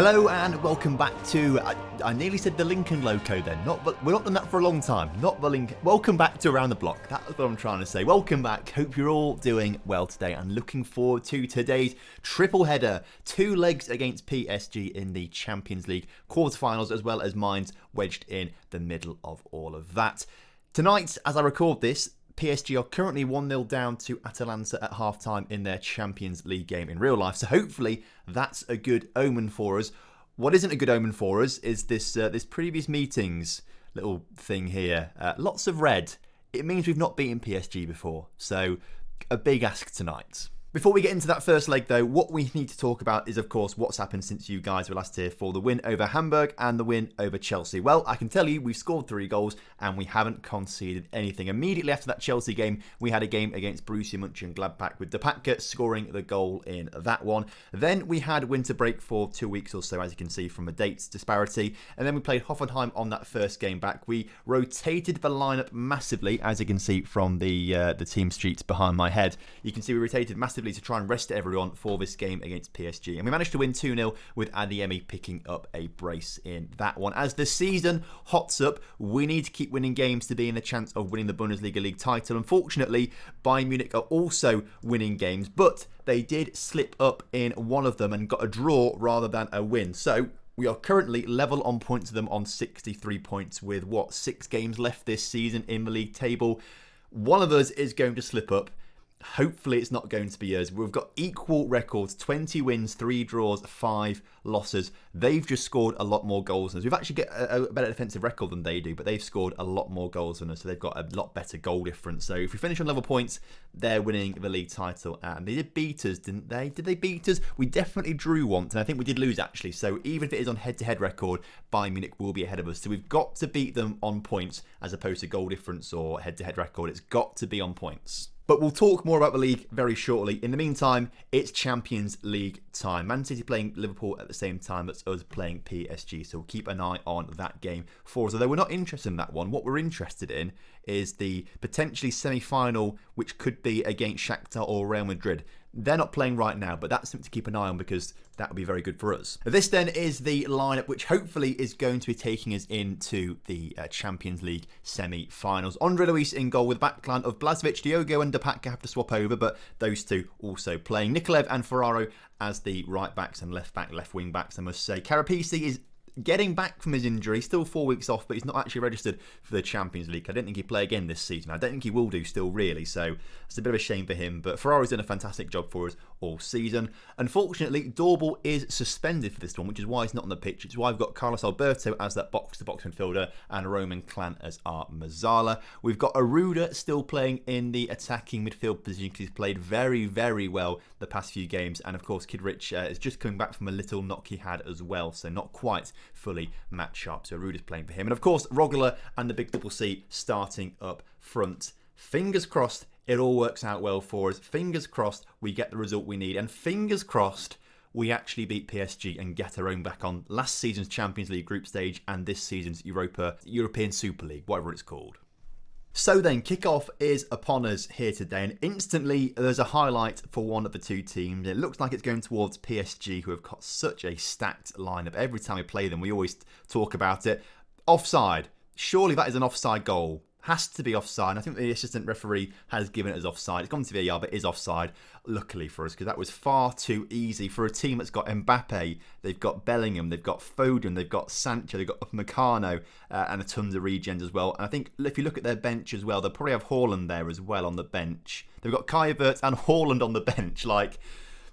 Hello and welcome back to, I nearly said the Lincoln Loco then, we're not done that for a long time, not the Lincoln, welcome back to Around the Block, that's what I'm trying to say, welcome back, hope you're all doing well today and looking forward to today's triple header, 2 legs against PSG in the Champions League quarterfinals as well as Mainz wedged in the middle of all of that. Tonight, as I record this, PSG are currently 1-0 down to Atalanta at half-time in their Champions League game in real life. So hopefully that's a good omen for us. What isn't a good omen for us is this previous meetings little thing here. Lots of red. It means we've not beaten PSG before. So a big ask tonight. Before we get into that first leg though, what we need to talk about is of course what's happened since you guys were last here for the win over Hamburg and the win over Chelsea. Well, I can tell you we've scored 3 goals and we haven't conceded anything. Immediately after that Chelsea game, we had a game against Borussia Mönchengladbach with Depaka scoring the goal in that one. Then we had winter break for 2 weeks or so, as you can see from the dates disparity. And then we played Hoffenheim on that first game back. We rotated the lineup massively, as you can see from the team sheets behind my head. You can see we rotated massively to try and rest everyone for this game against PSG. And we managed to win 2-0 with Adeyemi picking up a brace in that one. As the season hots up, we need to keep winning games to be in the chance of winning the Bundesliga league title. Unfortunately, Bayern Munich are also winning games, but they did slip up in one of them and got a draw rather than a win. So we are currently level on points with them on 63 points with 6 games left this season in the league table. One of us is going to slip up. Hopefully it's not going to be us. We've got equal records, 20 wins, 3 draws, 5 losses. They've just scored a lot more goals than us. We've actually got a better defensive record than they do, but they've scored a lot more goals than us, so they've got a lot better goal difference. So if we finish on level points, they're winning the league title. And they did beat us, didn't they? Did they beat us? We definitely drew once, and I think we did lose actually. So even if it is on head-to-head record, Bayern Munich will be ahead of us. So we've got to beat them on points as opposed to goal difference or head-to-head record. It's got to be on points. But we'll talk more about the league very shortly. In the meantime, it's Champions League time. Man City playing Liverpool at the same time as us playing PSG. So we'll keep an eye on that game for us. Although we're not interested in that one. What we're interested in is the potentially semi-final, which could be against Shakhtar or Real Madrid. They're not playing right now, but that's something to keep an eye on because that would be very good for us. This then is the lineup which hopefully is going to be taking us into the Champions League semi-finals. Andre Luis in goal with backline of Blažević, Diogo and Depaka have to swap over, but those two also playing. Nikolev and Ferraro as the right backs and left wing backs, I must say. Karapisi is getting back from his injury, still 4 weeks off, but he's not actually registered for the Champions League. I don't think he'll play again this season. I don't think he will do still, really, so it's a bit of a shame for him. But Ferraro's done a fantastic job for us all season. Unfortunately, Dorbel is suspended for this one, which is why he's not on the pitch. It's why I've got Carlos Alberto as that box-to-box midfielder and Roman Clant as our Mazzala. We've got Aruda still playing in the attacking midfield position because he's played very, very well the past few games. And, of course, Kid Rich is just coming back from a little knock he had as well, so not quite fully match sharp. So Aruda's playing for him. And, of course, Rogler and the big double C starting up front. Fingers crossed it all works out well for us. Fingers crossed we get the result we need. And fingers crossed we actually beat PSG and get our own back on last season's Champions League group stage and this season's European Super League, whatever it's called. So then, kickoff is upon us here today, and instantly there's a highlight for one of the two teams. It looks like it's going towards PSG, who have got such a stacked lineup. Every time we play them, we always talk about it. Offside. Surely that is an offside goal. Has to be offside. I think the assistant referee has given it as offside. It's gone to VAR, but is offside. Luckily for us, because that was far too easy for a team that's got Mbappe, they've got Bellingham, they've got Foden, they've got Sancho, they've got Upamecano, and a tons of regens as well. And I think if you look at their bench as well, they'll probably have Haaland there as well on the bench. They've got Kai Havertz and Haaland on the bench. Like,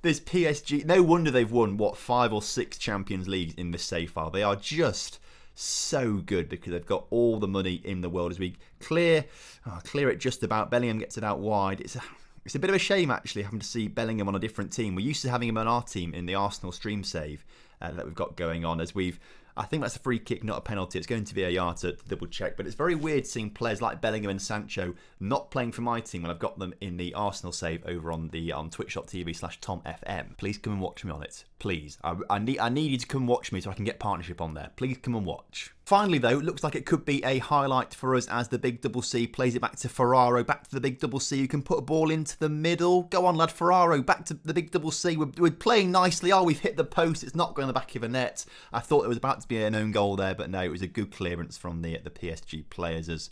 there's PSG. No wonder they've won, 5 or 6 Champions Leagues in this save file. They are just so good because they've got all the money in the world. As we clear it just about, Bellingham gets it out wide. It's a bit of a shame actually having to see Bellingham on a different team. We're used to having him on our team in the Arsenal stream save that we've got going on. I think that's a free kick, not a penalty. It's going to be VAR to double check. But it's very weird seeing players like Bellingham and Sancho not playing for my team when I've got them in the Arsenal save over on twitch.tv/TomFM. Please come and watch me on it. Please. I need you to come watch me so I can get partnership on there. Please come and watch. Finally, though, it looks like it could be a highlight for us as the big double C plays it back to Ferraro, back to the big double C, who can put a ball into the middle. Go on, lad, Ferraro, back to the big double C. We're playing nicely. Oh, we've hit the post. It's not going in the back of the net. I thought it was about to be an own goal there, but no, it was a good clearance from the PSG players. As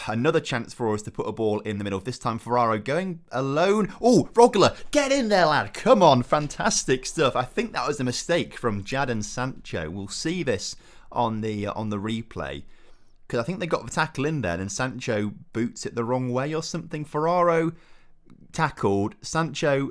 another chance for us to put a ball in the middle. This time Ferraro going alone. Oh, Rogler, get in there, lad. Come on, fantastic stuff. I think that was a mistake from Jadon Sancho. We'll see this on the replay, because I think they got the tackle in there and Sancho boots it the wrong way or something. Ferraro tackled. Sancho,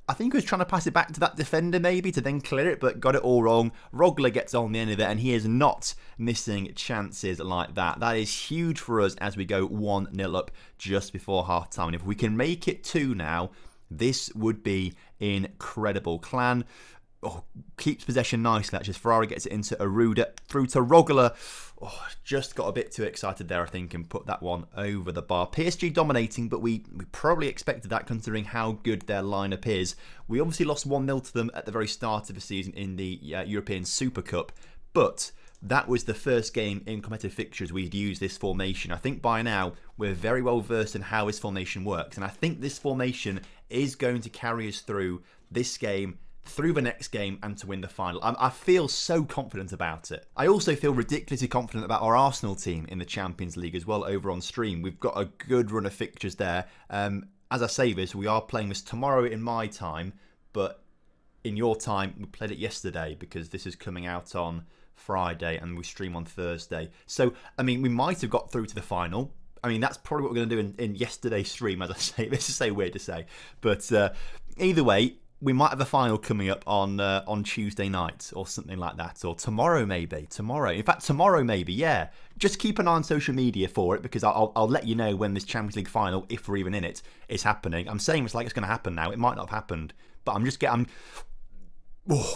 I think he was trying to pass it back to that defender maybe to then clear it, but got it all wrong. Rogler gets on the end of it, and he is not missing chances like that. That is huge for us as we go 1-0 up just before half time. And if we can make it 2 now, this would be incredible. Clan keeps possession nicely, actually. Ferrari gets it into Aruda, through to Rogler. Just got a bit too excited there, I think, and put that one over the bar. PSG dominating, but we probably expected that considering how good their lineup is. We obviously lost 1-0 to them at the very start of the season in the European Super Cup, but that was the first game in competitive fixtures we'd used this formation. I think by now we're very well versed in how this formation works, and I think this formation is going to carry us through this game, through the next game, and to win the final. I feel so confident about it. I also feel ridiculously confident about our Arsenal team in the Champions League as well over on stream. We've got a good run of fixtures there. As I say this, we are playing this tomorrow in my time, but in your time, we played it yesterday because this is coming out on Friday and we stream on Thursday. So, I mean, we might have got through to the final. I mean, that's probably what we're going to do in yesterday's stream, as I say. This is so weird to say. But either way, we might have a final coming up on Tuesday night or something like that, or tomorrow maybe. In fact, tomorrow maybe. Yeah, just keep an eye on social media for it, because I'll let you know when this Champions League final, if we're even in it, is happening. I'm saying it's like it's going to happen now. It might not have happened, but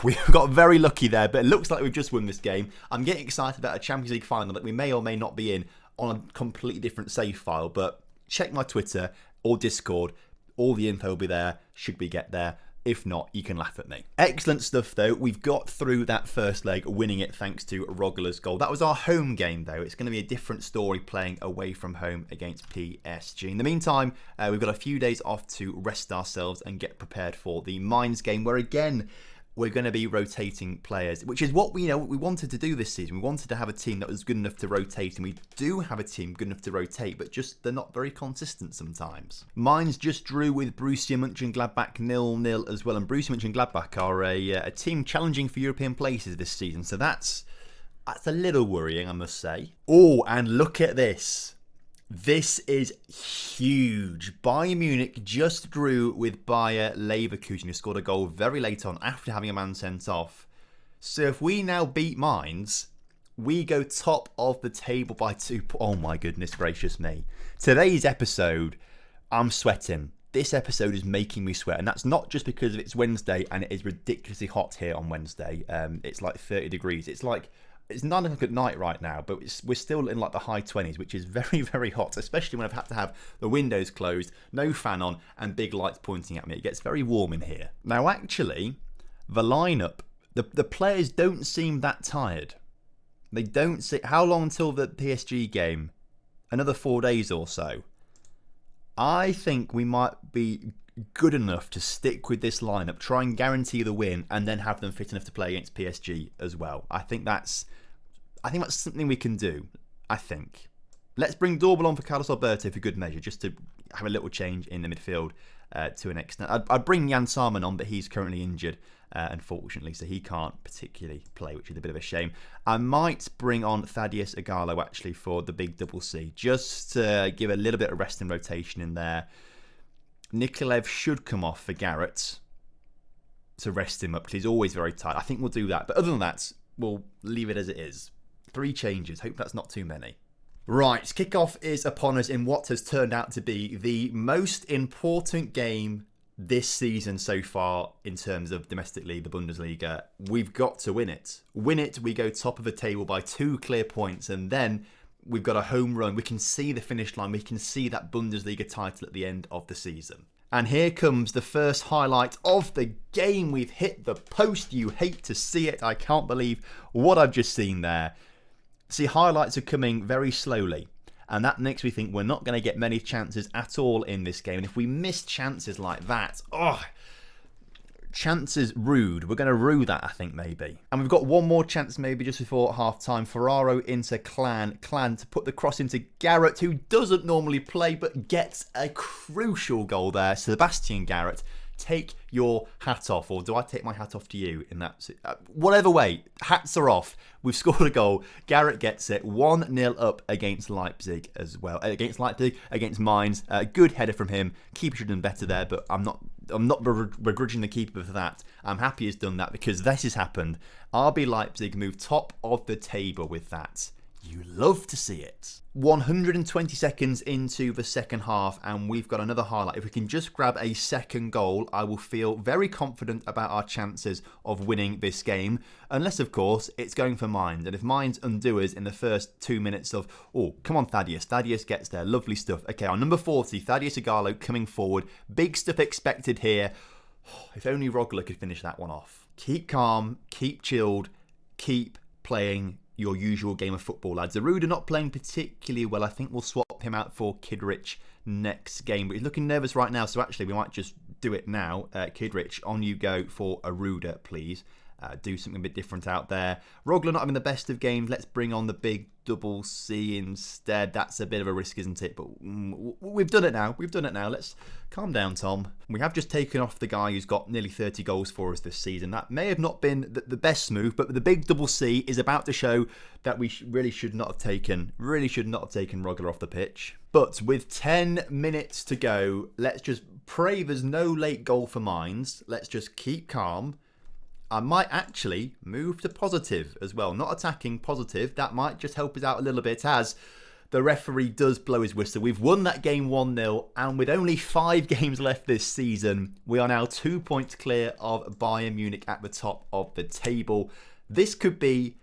we got very lucky there. But it looks like we've just won this game. I'm getting excited about a Champions League final that we may or may not be in on a completely different save file. But check my Twitter or Discord. All the info will be there. Should we get there? If not, you can laugh at me. Excellent stuff, though. We've got through that first leg, winning it thanks to Rogler's goal. That was our home game, though. It's going to be a different story playing away from home against PSG. In the meantime, we've got a few days off to rest ourselves and get prepared for the Mainz game, where, again, we're going to be rotating players, which is what we wanted to do this season. We wanted to have a team that was good enough to rotate, and we do have a team good enough to rotate, but just they're not very consistent sometimes. Mainz just drew with Borussia Mönchengladbach 0-0 as well, and Borussia Mönchengladbach are a team challenging for European places this season, so that's a little worrying, I must say. Oh, and look at this. This is huge. Bayern Munich just drew with Bayer Leverkusen, who scored a goal very late on after having a man sent off. So if we now beat Mainz, we go top of the table by 2 points. Oh my goodness gracious me. Today's episode, I'm sweating. This episode is making me sweat, and that's not just because it's Wednesday and it is ridiculously hot here on Wednesday. It's like 30 degrees. It's 9 o'clock at night right now, but we're still in like the high 20s, which is very, very hot, especially when I've had to have the windows closed, no fan on, and big lights pointing at me. It gets very warm in here. Now, actually, the lineup, the players don't seem that tired. They don't see. How long until the PSG game? Another 4 days or so. I think we might be good enough to stick with this lineup, try and guarantee the win, and then have them fit enough to play against PSG as well. I think that's something we can do. I think. Let's bring Dorbel on for Carlos Alberto for good measure, just to have a little change in the midfield to an extent. I'd bring Jan Sarman on, but he's currently injured, unfortunately, so he can't particularly play, which is a bit of a shame. I might bring on Thaddeus Igalo, actually, for the big double C, just to give a little bit of rest and rotation in there. Nikolaev should come off for Garrett to rest him up, because he's always very tired. I think we'll do that. But other than that, we'll leave it as it is. 3 changes. Hope that's not too many. Right, kickoff is upon us in what has turned out to be the most important game this season so far in terms of domestic league, the Bundesliga. We've got to win it. Win it, we go top of the table by 2 clear points, and then we've got a home run. We can see the finish line. We can see that Bundesliga title at the end of the season. And here comes the first highlight of the game. We've hit the post. You hate to see it. I can't believe what I've just seen there. See, highlights are coming very slowly. And that makes me think we're not going to get many chances at all in this game. And if we miss chances like that, chances rude. We're going to rue that, I think, maybe. And we've got one more chance maybe just before half-time. Ferraro into Clan to put the cross into Garrett, who doesn't normally play but gets a crucial goal there. Sebastian Garrett, take your hat off. Or do I take my hat off to you in that? Whatever way, hats are off. We've scored a goal. Garrett gets it. 1-0 up against Leipzig as well. Against Mainz. Good header from him. Keeper should have done better there, but I'm not begrudging the keeper for that. I'm happy he's done that because this has happened. RB Leipzig moved top of the table with that. You love to see it. 120 seconds into the second half and we've got another highlight. If we can just grab a second goal, I will feel very confident about our chances of winning this game. Unless, of course, it's going for Mainz. And if Mainz undo us in the first 2 minutes of, oh, come on, Thaddeus. Thaddeus gets there. Lovely stuff. Okay, on number 40, Thaddeus Igalo coming forward. Big stuff expected here. If only Rogler could finish that one off. Keep calm, keep chilled, keep playing your usual game of football, lads. Aruda not playing particularly well. I think we'll swap him out for Kidrich next game. But he's looking nervous right now, so actually we might just do it now. Kidrich, on you go for Aruda, please. Do something a bit different out there. Rogler not having the best of games. Let's bring on the big double C instead. That's a bit of a risk, isn't it? But we've done it now. We've done it now. Let's calm down, Tom. We have just taken off the guy who's got nearly 30 goals for us this season. That may have not been the best move, but the big double C is about to show that we really should not have taken Rogler off the pitch. But with 10 minutes to go, let's just pray there's no late goal for Mainz. Let's just keep calm. I might actually move to positive as well. Not attacking, positive. That might just help us out a little bit as the referee does blow his whistle. We've won that game 1-0 and with only 5 games left this season, we are now 2 points clear of Bayern Munich at the top of the table. This could be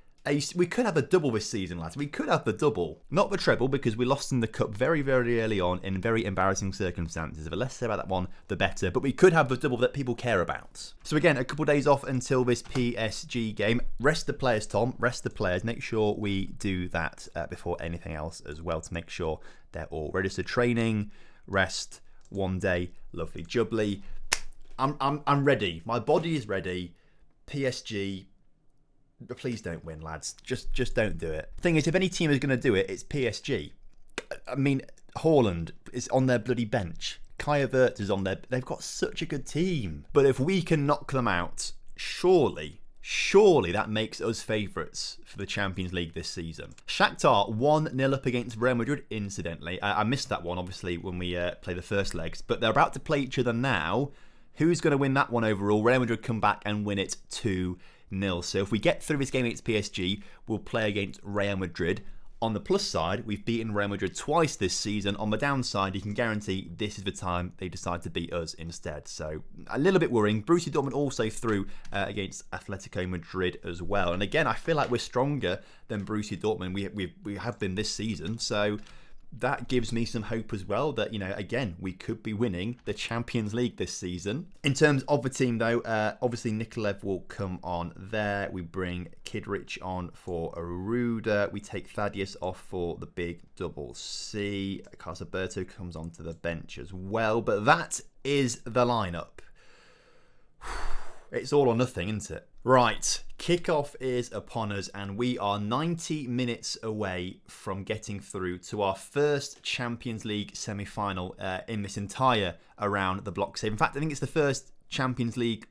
we could have a double this season, lads. We could have the double. Not the treble because we lost in the cup very, very early on in very embarrassing circumstances. The less said about that one, the better. But we could have the double that people care about. So again, a couple of days off until this PSG game. Rest the players, Tom. Rest the players. Make sure we do that before anything else as well to make sure they're all ready. So training, rest, 1 day, lovely jubbly. I'm ready. My body is ready. PSG. But please don't win, lads. Just don't do it. Thing is, if any team is going to do it, it's PSG. I mean, Haaland is on their bloody bench. Kai Havertz is on there. They've got such a good team. But if we can knock them out, surely that makes us favourites for the Champions League this season. Shakhtar 1-0 up against Real Madrid, incidentally. I missed that one, obviously, when we play the first legs. But they're about to play each other now. Who's going to win that one overall? Real Madrid come back and win it 2-0. So if we get through this game against PSG, we'll play against Real Madrid. On the plus side, we've beaten Real Madrid twice this season. On the downside, you can guarantee this is the time they decide to beat us instead. So a little bit worrying. Borussia Dortmund also through against Atletico Madrid as well. And again, I feel like we're stronger than Borussia Dortmund. We have been this season. So that gives me some hope as well that, again, we could be winning the Champions League this season. In terms of the team, though, obviously Nikolaev will come on there. We bring Kidrich on for Aruda. We take Thaddeus off for the big double C. Carlos Alberto comes onto the bench as well. But that is the lineup. It's all or nothing, isn't it? Right, kickoff is upon us and we are 90 minutes away from getting through to our first Champions League semi-final in this entire around the block save. In fact, I think it's the first Champions League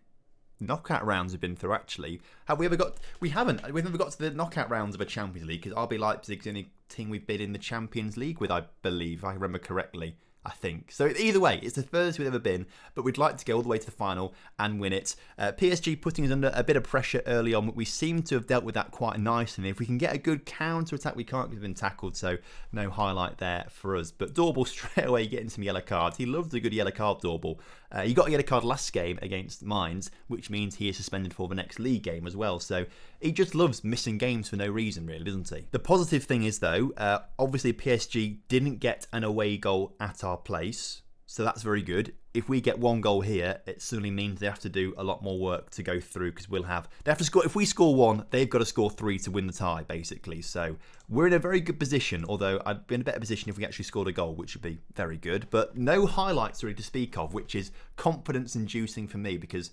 knockout rounds we've been through, actually. Have we ever got... We haven't. We've never got to the knockout rounds of a Champions League because RB Leipzig's the only team we've been in the Champions League with, I believe, if I remember correctly. I think. So either way, it's the furthest we've ever been, but we'd like to go all the way to the final and win it. PSG putting us under a bit of pressure early on, but we seem to have dealt with that quite nicely. If we can get a good counter-attack, we can't have been tackled, so no highlight there for us. But Dorbel straight away getting some yellow cards. He loves a good yellow card, Dorbel. He got a yellow card last game against Mainz, which means he is suspended for the next league game as well. So he just loves missing games for no reason, really, doesn't he? The positive thing is, though, obviously PSG didn't get an away goal at our place. So that's very good. If we get 1 goal here, it suddenly means they have to do a lot more work to go through, because they have to score. If we score 1, they've got to score 3 to win the tie, basically. So we're in a very good position, although I'd be in a better position if we actually scored a goal, which would be very good. But no highlights really to speak of, which is confidence inducing for me, because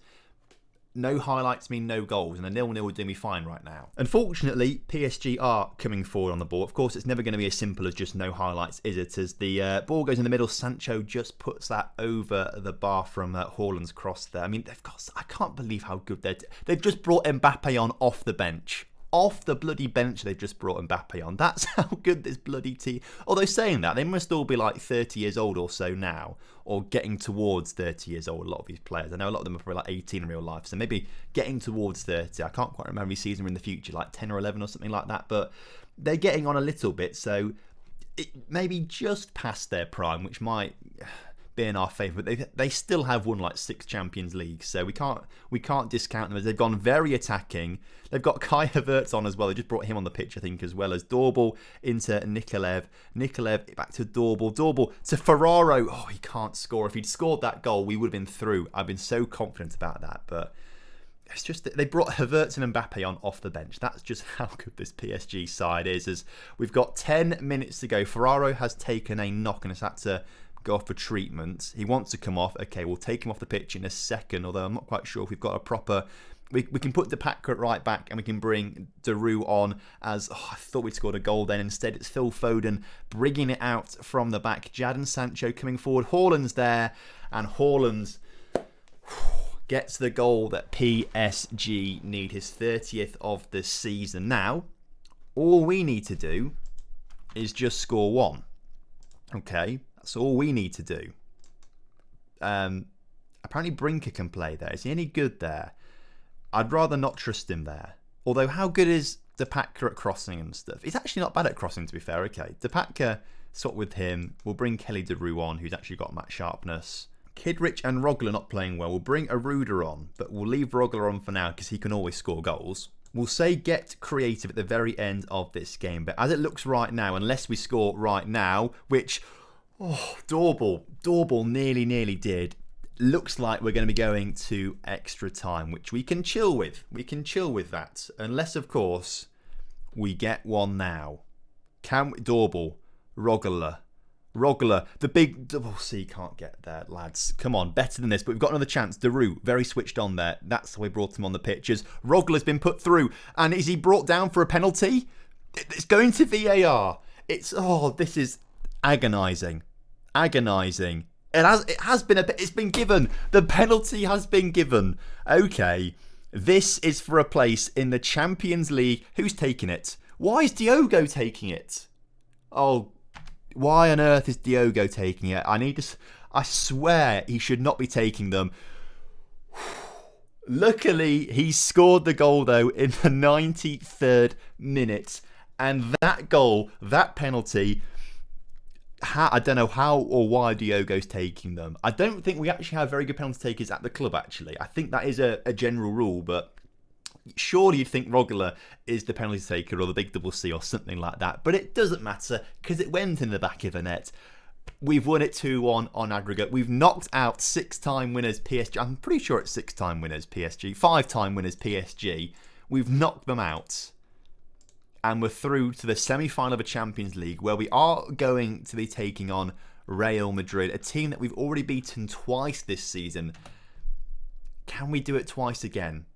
no highlights mean no goals, and a 0-0 would do me fine right now. Unfortunately, PSG are coming forward on the ball. Of course, it's never going to be as simple as just no highlights, is it? As the ball goes in the middle, Sancho just puts that over the bar from Haaland's cross there. I mean, I can't believe how good they've just brought Mbappe on off the bench. Off the bloody bench, they've just brought Mbappe on. That's how good this bloody team. Although saying that, they must all be like 30 years old or so now, or getting towards 30 years old, a lot of these players. I know a lot of them are probably like 18 in real life, so maybe getting towards 30. I can't quite remember any season in the future, like 10 or 11 or something like that, but they're getting on a little bit, so it maybe just past their prime, which might be in our favour, but they still have won like 6 Champions Leagues, so we can't discount them, as they've gone very attacking. They've got Kai Havertz on as well. They just brought him on the pitch, I think, as well as Dorbel into Nikolaev back to Dorbel to Ferraro. Oh, he can't score. If he'd scored that goal, we would have been through. I've been so confident about that, but it's just that they brought Havertz and Mbappe on off the bench. That's just how good this PSG side is. As we've got 10 minutes to go, Ferraro has taken a knock and has had to go off for treatment. He wants to come off. Okay, we'll take him off the pitch in a second, although I'm not quite sure if we've got a proper... We can put Depaka at right back, and we can bring Deroux on as... I thought we'd scored a goal then. Instead, it's Phil Foden bringing it out from the back. Jadon Sancho coming forward. Haaland's there, and Haaland gets the goal that PSG need, his 30th of the season. Now, all we need to do is just score 1. Okay, that's all we need to do. Apparently Brinker can play there. Is he any good there? I'd rather not trust him there. Although, how good is Depaka at crossing and stuff? He's actually not bad at crossing, to be fair. Okay, Depaka, swap with him. We'll bring Kelly Deroux on, who's actually got match sharpness. Kidrich and Rogler not playing well. We'll bring Aruda on, but we'll leave Rogler on for now because he can always score goals. We'll say get creative at the very end of this game, but as it looks right now, unless we score right now, which... Oh, Dorbel nearly did. Looks like we're going to be going to extra time, which we can chill with. We can chill with that. Unless, of course, we get one now. Can we? Dorbel, Rogler, the big... Oh, see, can't get there, lads. Come on, better than this, but we've got another chance. Deroux, very switched on there. That's how we brought him on the pitches. Rogler's been put through, and is he brought down for a penalty? It's going to VAR. This is... agonising. It's been given. The penalty has been given. Okay, this is for a place in the Champions League. Who's taking it? Why is Diogo taking it? Oh, why on earth is Diogo taking it? I swear he should not be taking them. Luckily, he scored the goal though in the 93rd minute, and that goal, that penalty. I don't know how or why Diogo's taking them. I don't think we actually have very good penalty takers at the club, actually. I think that is a general rule, but surely you'd think Rogler is the penalty taker or the big double C or something like that. But it doesn't matter because it went in the back of the net. We've won it 2-1 on aggregate. We've knocked out 6-time winners PSG. I'm pretty sure it's 6-time winners PSG. 5-time winners PSG. We've knocked them out. And we're through to the semi-final of a Champions League, where we are going to be taking on Real Madrid, a team that we've already beaten twice this season. Can we do it twice again?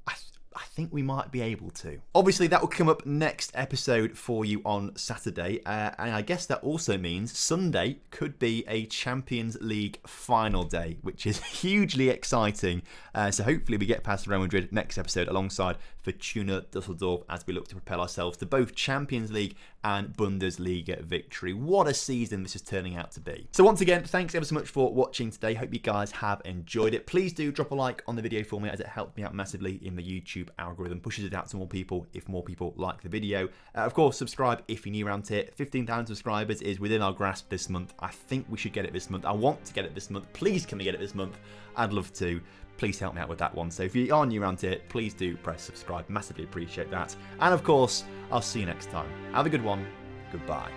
I think we might be able to. Obviously, that will come up next episode for you on Saturday. And I guess that also means Sunday could be a Champions League final day, which is hugely exciting. So hopefully we get past Real Madrid next episode alongside Fortuna Düsseldorf as we look to propel ourselves to both Champions League and Bundesliga victory. What a season this is turning out to be. So once again, thanks ever so much for watching today. Hope you guys have enjoyed it. Please do drop a like on the video for me, as it helps me out massively in the YouTube algorithm, pushes it out to more people if more people like the video. Of course, subscribe if you're new around here. 15,000 subscribers is within our grasp this month. I think we should get it this month. I want to get it this month. Please can we get it this month? I'd love to. Please help me out with that one. So if you are new around here, please do press subscribe. Massively appreciate that. And of course, I'll see you next time. Have a good one. Goodbye.